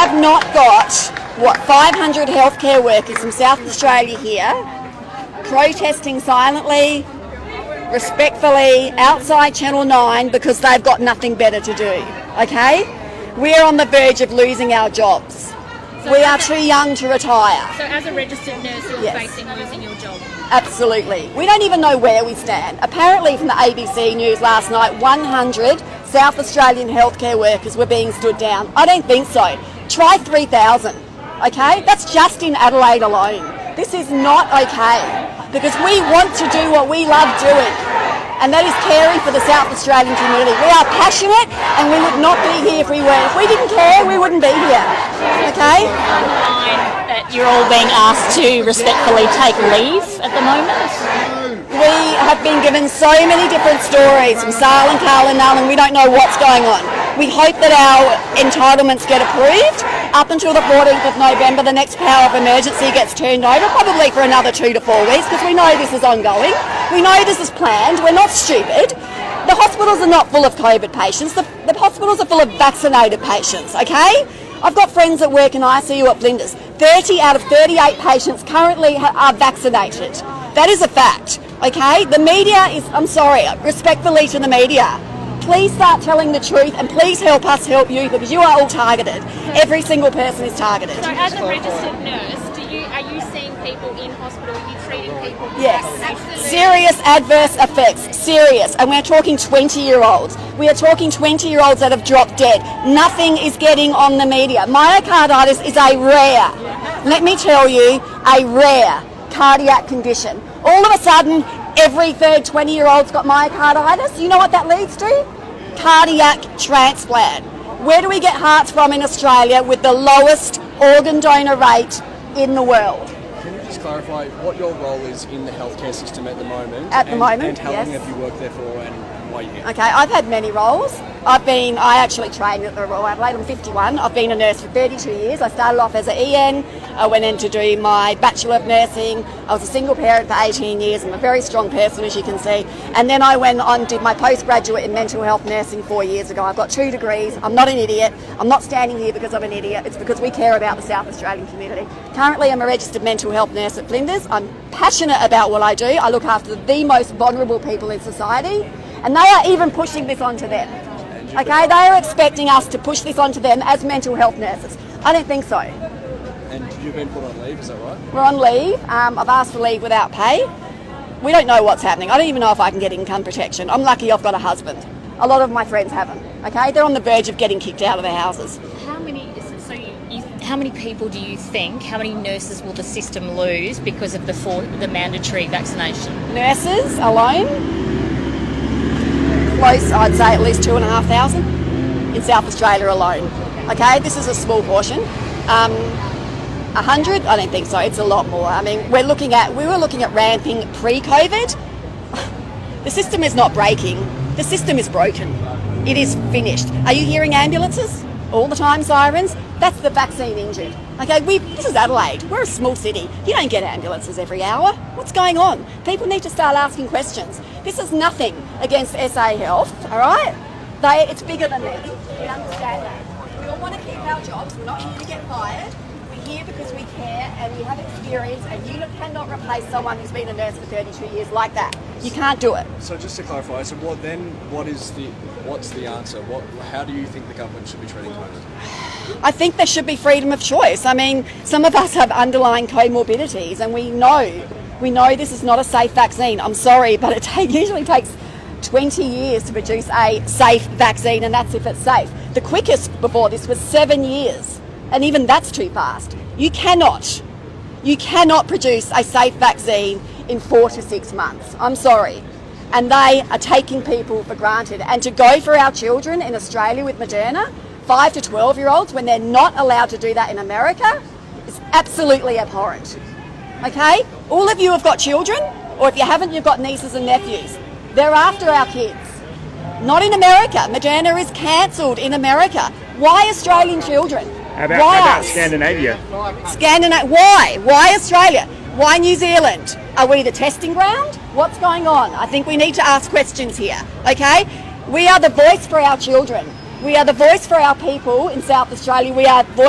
have not got, 500 healthcare workers from South Australia here protesting silently, respectfully, outside Channel 9 because they've got nothing better to do, okay? We're on the verge of losing our jobs. We are too young to retire. So as a registered nurse, you're facing losing your job? Absolutely. We don't even know where we stand. Apparently from the ABC News last night, 100 South Australian healthcare workers were being stood down. I don't think so. Try 3,000, okay? That's just in Adelaide alone. This is not okay because we want to do what we love doing, and that is caring for the South Australian community. We are passionate and we would not be here if we weren't. If we didn't care, we wouldn't be here, okay? That you're all being asked to respectfully take leave at the moment? We have been given so many different stories from Sal and Carl and Null, and we don't know what's going on. We hope that our entitlements get approved. Up until the 14th of November, the next power of emergency gets turned over, probably for another 2 to 4 weeks, because we know this is ongoing. We know this is planned. We're not stupid. The hospitals are not full of COVID patients. The hospitals are full of vaccinated patients, okay? I've got friends that work in ICU at Flinders. 30 out of 38 patients currently are vaccinated. That is a fact, okay? The media is, I'm sorry, respectfully to the media, please start telling the truth and please help us help you because you are all targeted. Every single person is targeted. So as a registered nurse, are you seeing people in hospital? Are you treating people? Yes. Serious adverse effects. Serious. And we're talking 20-year-olds. We are talking 20-year-olds that have dropped dead. Nothing is getting on the media. Myocarditis is a rare, let me tell you, a rare cardiac condition. All of a sudden, every third 20-year-old's got myocarditis. You know what that leads to? Cardiac transplant. Where do we get hearts from in Australia with the lowest organ donor rate in the world? Can you just clarify what your role is in the healthcare system at the moment? And how yes. long have you worked there for and why are you here? Okay, I've had many roles. I actually trained at the Royal Adelaide. I'm 51. I've been a nurse for 32 years. I started off as an EN. I went in to do my Bachelor of Nursing. I was a single parent for 18 years. I'm a very strong person, as you can see. And then I went on and did my postgraduate in mental health nursing 4 years ago. I've got 2 degrees. I'm not an idiot. I'm not standing here because I'm an idiot. It's because we care about the South Australian community. Currently, I'm a registered mental health nurse at Flinders. I'm passionate about what I do. I look after the most vulnerable people in society. And they are even pushing this onto them. Okay, they are expecting us to push this onto them as mental health nurses. I don't think so. And you've been put on leave, is that right? We're on leave. I've asked for leave without pay. We don't know what's happening. I don't even know if I can get income protection. I'm lucky I've got a husband. A lot of my friends haven't. Okay, they're on the verge of getting kicked out of their houses. How many people do you think, how many nurses will the system lose because of the mandatory vaccination? Nurses alone? Close, I'd say at least 2,500 in South Australia alone. Okay, this is a small portion. 100? I don't think so. It's a lot more. I mean, we were looking at ramping pre-COVID. The system is not breaking. The system is broken. It is finished. Are you hearing ambulances all the time? Sirens? That's the vaccine injured. Okay, this is Adelaide. We're a small city. You don't get ambulances every hour. What's going on? People need to start asking questions. This is nothing against SA Health, all right? It's bigger than them. We understand that. We all want to keep our jobs. We're not here to get fired. We're here because we care and we have experience, and you cannot replace someone who's been a nurse for 32 years like that. You can't do it. So just to clarify, what's the answer? How do you think the government should be treating COVID? I think there should be freedom of choice. I mean, some of us have underlying comorbidities, and we know this is not a safe vaccine. I'm sorry, but it usually takes 20 years to produce a safe vaccine, and that's if it's safe. The quickest before this was 7 years, and even that's too fast. You cannot produce a safe vaccine in 4 to 6 months. I'm sorry. And they are taking people for granted. And to go for our children in Australia with Moderna, 5 to 12-year-olds, when they're not allowed to do that in America, is absolutely abhorrent. Okay? All of you have got children, or if you haven't, you've got nieces and nephews. They're after our kids. Not in America. Moderna is cancelled in America. Why Australian children? How about Scandinavia? Why? Why Australia? Why New Zealand? Are we the testing ground? What's going on? I think we need to ask questions here, okay? We are the voice for our children. We are the voice for our people in South Australia. We are voice